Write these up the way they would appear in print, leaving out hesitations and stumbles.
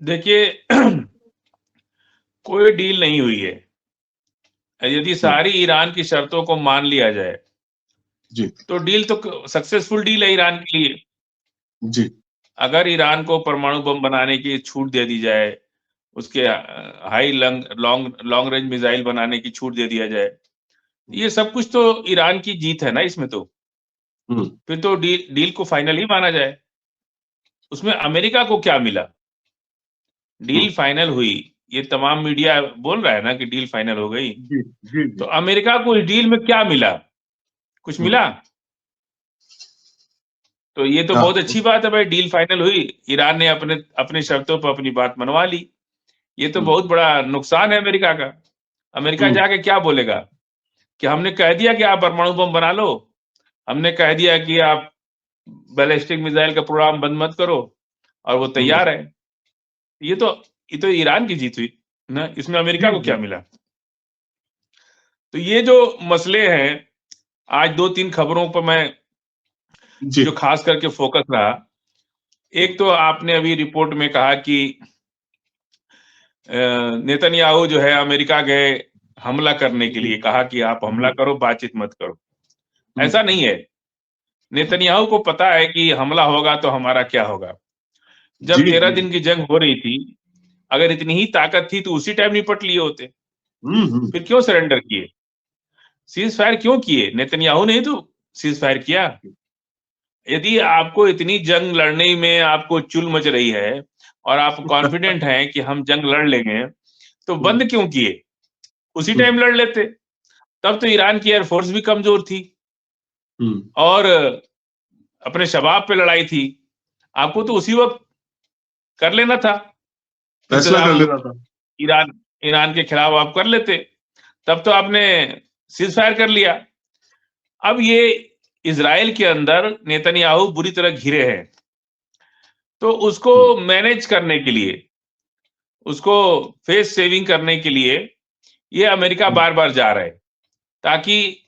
देखिए कोई डील नहीं हुई है। यदि सारी ईरान की शर्तों को मान लिया जाए जी तो डील तो सक्सेसफुल डील है ईरान के लिए। जी अगर ईरान को परमाणु बम बनाने की छूट दे दी जाए, उसके high long long range missile बनाने की छूट दे दिया जाए, ये सब कुछ तो ईरान की जीत है ना इसमें तो। हम्म फिर तो डील को फाइनल ही माना जाए। उसमें अमेरिका को क्या मिला? डील हम्म फाइनल हुई, ये तमाम मीडिया बोल रहा है ना कि डील फाइनल हो गई। जी जी तो जी अमेरिका को इस डील में क्या मिला? कुछ हम्म मिला? तो ये तो हाँ बहुत अच्छी बात है भाई, डील फाइनल हुई, ईरान ने अपने अपनी शर्तों पर अपनी बात मनवा ली। ये तो हम्म बहुत बड़ा नुकसान है अमेरिका का। अमेरिका हम्म जाके क्या बोलेगा कि हमने कह दिया कि आप परमाणु बम बना लो, हमने कह दिया कि आप बैलिस्टिक मिसाइल का प्रोग्राम बंद मत करो, और वो हम्म, तैयार है। ये तो ये तो ईरान की जीत हुई ना, इसमें अमेरिका जी को जी क्या मिला? तो ये जो मसले हैं, आज दो तीन खबरों पर मैं जी जो खास करके फोकस रहा। एक तो आपने अभी रिपोर्ट में कहा कि नेतन्याहू जो है अमेरिका गए हमला करने के जी लिए, कहा कि आप हमला जी करो, बातचीत मत करो। हम्म ऐसा नहीं है। नेतन्याहू को पता है कि हमला होगा तो हमारा क्या होगा। जी जब 13 जी दिन की जंग हो रही थी, अगर इतनी ही ताकत थी तो उसी टाइम निपट लिए होते। हम्म फिर क्यों सरेंडर किए? सीज फायर क्यों किए? नेतन्याहू ने ही तो सीज फायर किया। यदि आपको इतनी जंग लड़ने में आपको चुल मच रही है और आप कॉन्फिडेंट हैं कि हम जंग लड़ लेंगे, तो हम्म बंद क्यों किए? उसी हम्म टाइम लड़ लेते। तब तो ईरान की एयरफोर्स भी कमजोर थी हम्म, और अपने शबाब पे लड़ाई थी। आपको तो उसी वक्त कर लेना था फैसला कर इंतजाम। लेना था। ईरान ईरान के खिलाफ आप कर लेते। तब तो आपने सीज फायर कर लिया। अब ये इजराइल के अंदर नेतन्याहू बुरी तरह घिरे हैं, तो उसको हम्म मैनेज करने के लिए, उसको फेस सेविंग करने के लिए ये अमेरिका हम्म बार बार जा रहा है, ताकि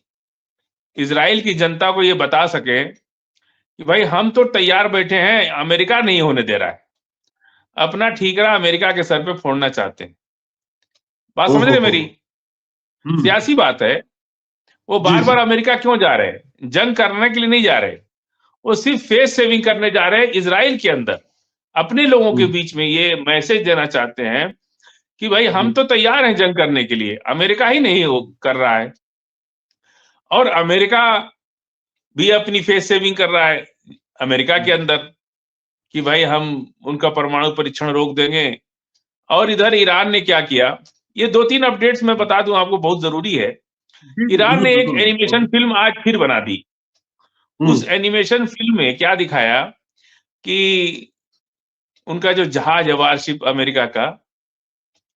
इजराइल की जनता को ये बता सके कि भाई हम तो तैयार बैठे हैं, अमेरिका नहीं होने दे रहा है। अपना ठीकरा अमेरिका के सर पे फोड़ना चाहते हैं। बात ओ समझ रहे हो मेरी? हम्म सियासी बात है। वो जी बार जी बार अमेरिका क्यों जा रहे हैं? जंग करने के लिए नहीं जा रहे। वो सिर्फ फेस सेविंग करने जा रहे हैं इजराइल के अंदर। अपने लोगों के हम्म बीच में ये मैसेज देना चाहते हैं कि भाई हम हम्म तो तैयार हैं जंग करने के लिए, अमेरिका ही नहीं हो कर रहा है। और अमेरिका भी अपनी फेस सेविंग कर रहा है अमेरिका के अंदर कि भाई हम उनका परमाणु परीक्षण रोक देंगे। और इधर ईरान ने क्या किया, ये दो तीन अपडेट्स मैं बता दूं आपको, बहुत जरूरी है। जी जी ईरान बिल्कुल ने एक बिल्कुल एनिमेशन फिल्म आज फिर बना दी। उस हम्म एनिमेशन फिल्म में क्या दिखाया कि उनका जो जहाज है वारशिप अमेरिका का,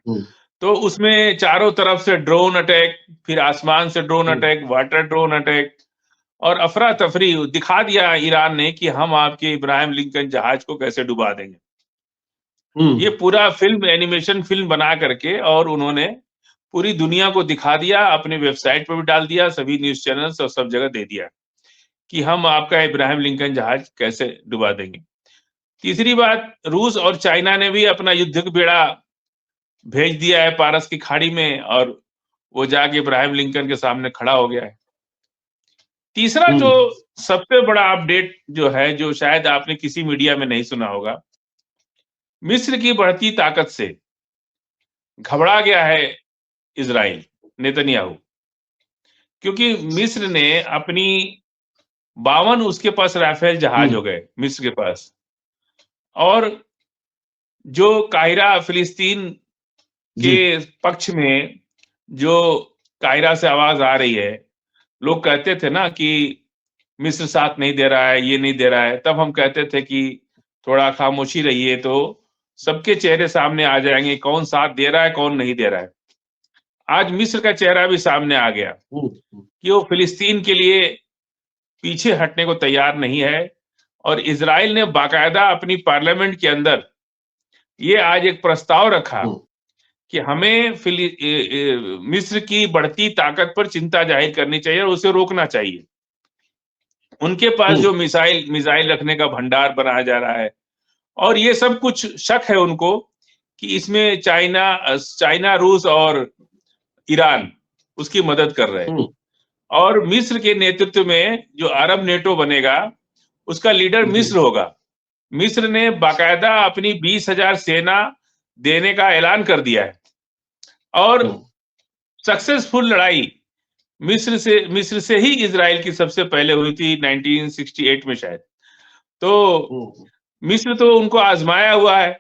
हम्म तो उसमें चारों तरफ से ड्रोन अटैक, फिर आसमान से ड्रोन हम्म अटैक, वाटर ड्रोन अटैक, और अफरा तफरी दिखा दिया ईरान ने कि हम आपके इब्राहिम लिंकन जहाज को कैसे डुबा देंगे। ये हम्म पूरा फिल्म एनिमेशन फिल्म बना करके और उन्होंने पूरी दुनिया को दिखा दिया, अपने वेबसाइट पर भी डाल दिया, सभी न्यूज चैनल्स और सब जगह दे दिया कि हम आपका इब्राहिम लिंकन जहाज कैसे डुबा देंगे। तीसरी बात, रूस और चाइना ने भी अपना युद्धक बेड़ा भेज दिया है पारस की खाड़ी में, और वो जाके इब्राहिम लिंकन के सामने खड़ा हो गया है। तीसरा जो हम्म सबसे बड़ा अपडेट जो है, जो शायद आपने किसी मीडिया में नहीं सुना होगा, मिस्र की बढ़ती ताकत से घबरा गया है इजराइल, नेतन्याहू। क्योंकि मिस्र ने अपनी 52, उसके पास राफेल जहाज हम्म हो गए मिस्र के पास। और जो काहिरा फिलिस्तीन के जी पक्ष में जो काहिरा से आवाज आ रही है, लोग कहते थे ना कि मिस्र साथ नहीं दे रहा है, ये नहीं दे रहा है, तब हम कहते थे कि थोड़ा खामोशी रहिए, तो सबके चेहरे सामने आ जाएंगे, कौन साथ दे रहा है कौन नहीं दे रहा है। आज मिस्र का चेहरा भी सामने आ गया हम्म कि वो फिलिस्तीन के लिए पीछे हटने को तैयार नहीं है। और इजराइल ने बाकायदा अपनी पार्लियामेंट के अंदर ये आज एक प्रस्ताव रखा हम्म कि हमें मिस्र की बढ़ती ताकत पर चिंता जाहिर करनी चाहिए और उसे रोकना चाहिए। उनके पास जो हम्म मिसाइल मिसाइल रखने का भंडार बनाया जा रहा है, और ये सब कुछ शक है उनको कि इसमें चाइना, रूस और ईरान उसकी मदद कर रहे हैं। और मिस्र के नेतृत्व में जो अरब नेटो बनेगा उसका लीडर मिस्र होगा। मिस्र ने बाकायदा अपनी 20,000 सेना देने का ऐलान कर दिया है और सक्सेसफुल लड़ाई मिस्र से ही इजराइल की सबसे पहले हुई थी 1968 में शायद। तो मिस्र तो उनको आजमाया हुआ है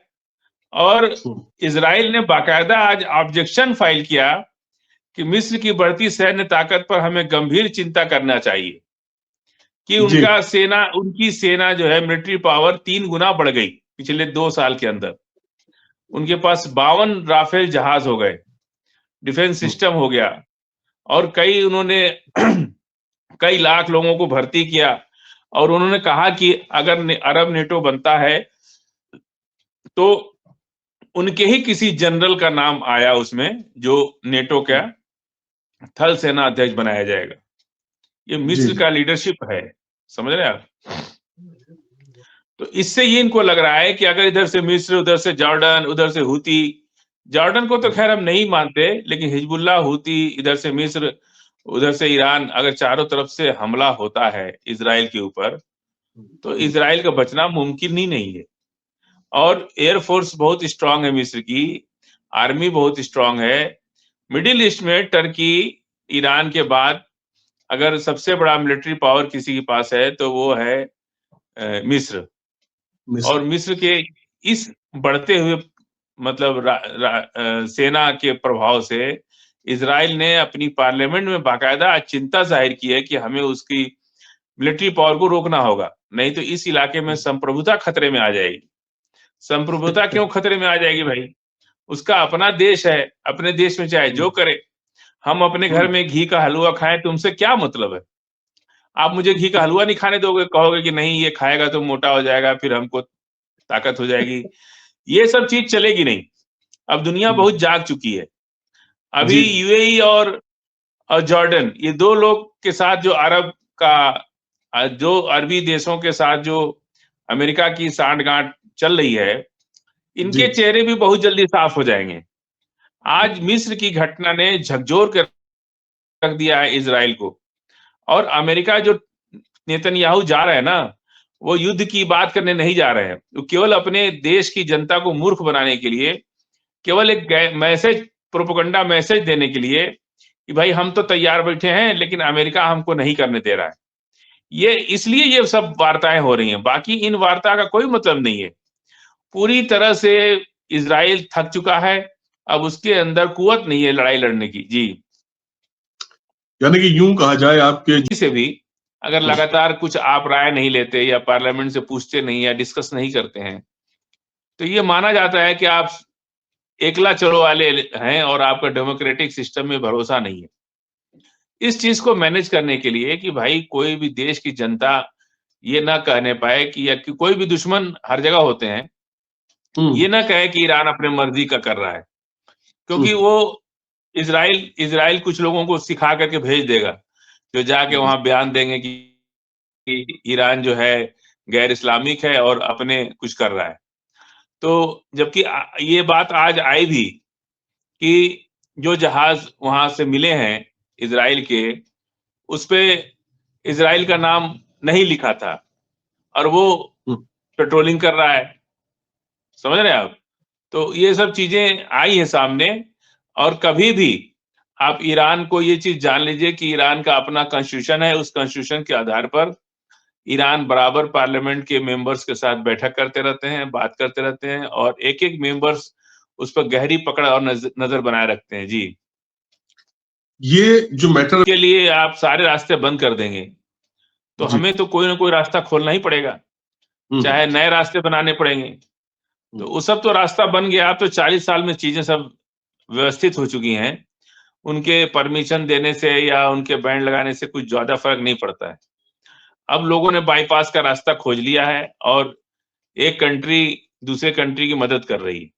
और इजराइल ने बाकायदा आज ऑब्जेक्शन फाइल किया कि मिस्र की बढ़ती सैन्य ताकत पर हमें गंभीर चिंता करना चाहिए कि उनकी सेना जो है मिलिट्री पावर 3 गुना बढ़ गई पिछले 2 साल के अंदर। उनके पास 52 राफेल जहाज हो गए, डिफेंस सिस्टम हो गया और उन्होंने कई लाख लोगों को भर्ती किया और उन्होंने कहा कि अगर अरब नेटो बनता है तो उनके ही किसी जनरल का नाम आया उसमें जो नेटो का थल सेना अध्यक्ष बनाया जाएगा। ये मिस्र का लीडरशिप है, समझ रहे हैं आप? तो इससे ये इनको लग रहा है कि अगर इधर से मिस्र, उधर से जॉर्डन, उधर से हूती, जॉर्डन को तो खैर हम नहीं मानते, लेकिन हिजबुल्लाह, हूती, इधर से मिस्र, उधर से ईरान, अगर चारों तरफ से हमला होता है इजराइल के ऊपर तो इजराइल का बचना मुमकिन ही नहीं है। और एयरफोर्स बहुत स्ट्रांग है मिस्र की, आर्मी बहुत स्ट्रांग है। मिडिल ईस्ट में टर्की, ईरान के बाद अगर सबसे बड़ा मिलिट्री पावर किसी के पास है तो वो है मिस्र। और मिस्र के इस बढ़ते हुए मतलब सेना के प्रभाव से इजराइल ने अपनी पार्लियामेंट में बाकायदा चिंता जाहिर की है कि हमें उसकी मिलिट्री पावर को रोकना होगा, नहीं तो इस इलाके में संप्रभुता खतरे में आ जाएगी। संप्रभुता क्यों खतरे में आ जाएगी भाई? उसका अपना देश है, अपने देश में चाहे जो करे। हम अपने घर में घी का हलवा खाएं, तुमसे क्या मतलब है? आप मुझे घी का हलवा नहीं खाने दोगे, कहोगे कि नहीं ये खाएगा तो मोटा हो जाएगा, फिर हमको ताकत हो जाएगी। ये सब चीज चलेगी नहीं। अब दुनिया बहुत जाग चुकी है। अभी यूएई और जॉर्डन, ये 2 लोग के साथ जो अरबी देशों के साथ जो अमेरिका की सांठगांठ चल रही है, इनके चेहरे भी बहुत जल्दी साफ हो जाएंगे। आज मिस्र की घटना ने झकझोर कर रख दिया है इजराइल को। और अमेरिका जो नेतन्याहू जा रहे हैं ना, वो युद्ध की बात करने नहीं जा रहे हैं। वो केवल अपने देश की जनता को मूर्ख बनाने के लिए, केवल एक मैसेज, प्रोपेगेंडा मैसेज देने के लिए कि भाई हम तो तैयार बैठे हैं लेकिन अमेरिका हमको नहीं करने दे रहा है। इसलिए ये सब वार्ताएं हो रही हैं, बाकी इन वार्ता का कोई मतलब नहीं है। पूरी तरह से इजराइल थक चुका है, अब उसके अंदर कुव्वत नहीं है लड़ाई लड़ने की। जी, यानी कि यूं कहा जाए आपके से भी अगर लगातार कुछ आप राय नहीं लेते या पार्लियामेंट से पूछते नहीं या डिस्कस नहीं करते हैं तो ये माना जाता है कि आप एकला चलो वाले हैं और आपका डेमोक्रेटिक सिस्टम में भरोसा नहीं है। इस चीज को मैनेज करने के लिए कि भाई कोई भी देश की जनता ये ना कहने पाए कि कोई भी दुश्मन हर जगह होते हैं, ये ना कहे कि ईरान अपने मर्जी का कर रहा है, क्योंकि वो इजराइल कुछ लोगों को सिखा करके भेज देगा जो जाके वहां बयान देंगे कि ईरान जो है गैर इस्लामिक है और अपने कुछ कर रहा है। तो जबकि ये बात आज आई भी कि जो जहाज वहां से मिले हैं इजराइल के, उस पे इजराइल का नाम नहीं लिखा था और वो पेट्रोलिंग कर रहा है, समझ रहे हैं आप? तो ये सब चीजें आई है सामने। और कभी भी आप ईरान को ये चीज जान लीजिए कि ईरान का अपना कॉन्स्टिट्यूशन है, उस कॉन्स्टिट्यूशन के आधार पर ईरान बराबर पार्लियामेंट के मेंबर्स के साथ बैठक करते रहते हैं, बात करते रहते हैं और एक-एक मेंबर्स उस पर गहरी पकड़ और नजर बनाए रखते हैं। जी, ये जो मैटर के लिए आप सारे रास्ते बंद कर देंगे तो हमें तो कोई ना कोई रास्ता खोलना ही पड़ेगा, चाहे नए रास्ते बनाने पड़ेंगे। तो वो सब तो रास्ता बन गया। अब तो 40 साल में चीजें सब व्यवस्थित हो चुकी हैं, उनके परमिशन देने से या उनके बैंड लगाने से कुछ ज्यादा फर्क नहीं पड़ता है। अब लोगों ने बाईपास का रास्ता खोज लिया है और एक कंट्री दूसरे कंट्री की मदद कर रही है।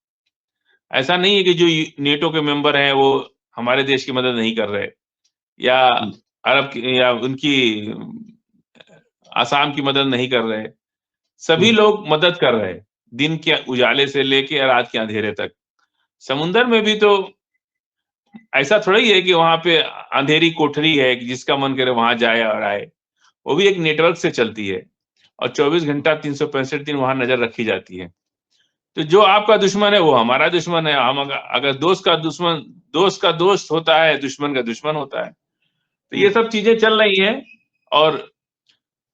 ऐसा नहीं है कि जो नेटो के मेंबर हैं वो हमारे देश की मदद नहीं कर रहे या अरब की या उनकी आसाम की मदद नहीं कर रहे। सभी लोग मदद कर रहे हैं, दिन के उजाले से लेके रात के अंधेरे तक। समुंदर में भी तो ऐसा थोड़ा ही है कि वहां पे अंधेरी कोठरी है कि जिसका मन करे वहां जाए और आए। वो भी एक नेटवर्क से चलती है और 24 घंटा 365 दिन वहां नजर रखी जाती है। तो जो आपका दुश्मन है वो हमारा दुश्मन है। हम अगर दोस्त का दोस्त होता है, दुश्मन का दुश्मन होता है। तो ये सब चीजें चल रही हैं। और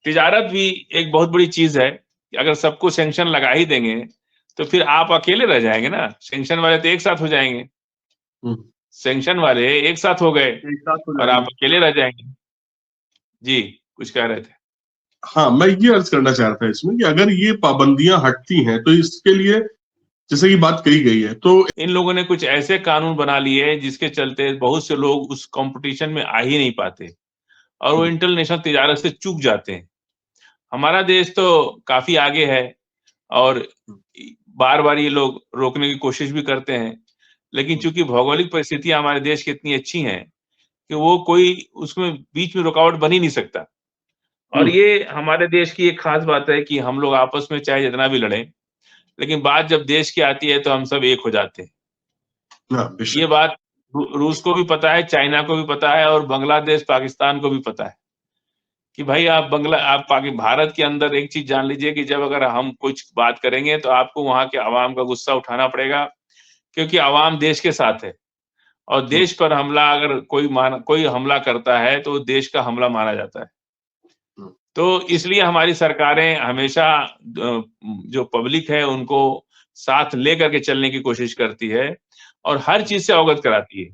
तिजारत भी एक बहुत बड़ी चीज है कि अगर सबको सैंक्शन लगा ही देंगे तो फिर आप अकेले रह जाएंगे ना। सैंक्शन वाले तो एक साथ हो जाएंगे, सैंक्शन वाले एक साथ हो गए एक साथ हो और आप जाएंगे। अकेले रह जाएंगे। जी, कुछ कह रहे थे। हाँ, मैं ये अर्ज करना चाह रहा था इसमें कि अगर ये पाबंदियां हटती हैं तो इसके लिए जैसे कि बात कही गई है तो इन लोगों ने कुछ ऐसे कानून बना लिए हैं जिसके चलते बहुत से लोग उस कंपटीशन में आ ही नहीं पाते और वो इंटरनेशनल तिजारत से चूक जाते हैं। हमारा देश तो काफी आगे है और बार बार ये लोग रोकने की कोशिश भी करते हैं, लेकिन चूंकि भौगोलिक परिस्थितियां हमारे देश की इतनी अच्छी हैं कि वो कोई उसमें बीच में रुकावट बन ही नहीं सकता। और ये हमारे देश की एक खास बात है कि हम लोग आपस में चाहे जितना भी लड़ें, लेकिन बात जब देश की आती है तो हम सब एक हो जाते हैं। हाँ, ये बेशक। बात रूस को भी पता है, चाइना को भी पता है और बांग्लादेश, पाकिस्तान को भी पता है कि भाई आप भारत के अंदर एक चीज जान लीजिए कि जब अगर हम कुछ बात करेंगे तो आपको वहां के अवाम का गुस्सा उठाना पड़ेगा, क्योंकि अवाम देश के साथ है और देश पर हमला अगर कोई हमला करता है तो देश का हमला माना जाता है। तो इसलिए हमारी सरकारें हमेशा जो पब्लिक है उनको साथ लेकर के चलने की कोशिश करती है और हर चीज से अवगत कराती है।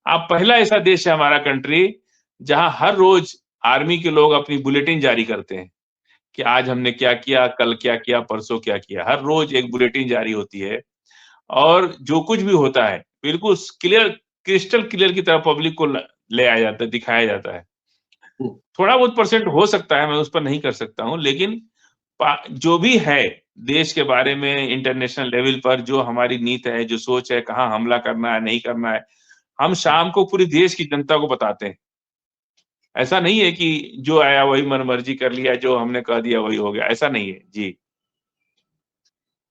आप पहला ऐसा देश है हमारा कंट्री जहां हर रोज आर्मी के लोग अपनी बुलेटिन जारी करते हैं कि आज हमने क्या किया, कल क्या किया, परसों क्या किया। हर रोज एक बुलेटिन जारी होती है और जो कुछ भी होता है बिल्कुल क्लियर, क्रिस्टल क्लियर की तरह पब्लिक को ले आया जाता है, दिखाया जाता है। थोड़ा बहुत परसेंट हो सकता है, मैं उस पर नहीं कर सकता हूं, लेकिन जो भी है देश के बारे में इंटरनेशनल लेवल पर जो हमारी नीति है, जो सोच है, कहाँ हमला करना है, नहीं करना है, हम शाम को पूरी देश की जनता को बताते हैं। ऐसा नहीं है कि जो आया वही मनमर्जी कर लिया, जो हमने कह दिया वही हो गया, ऐसा नहीं है। जी।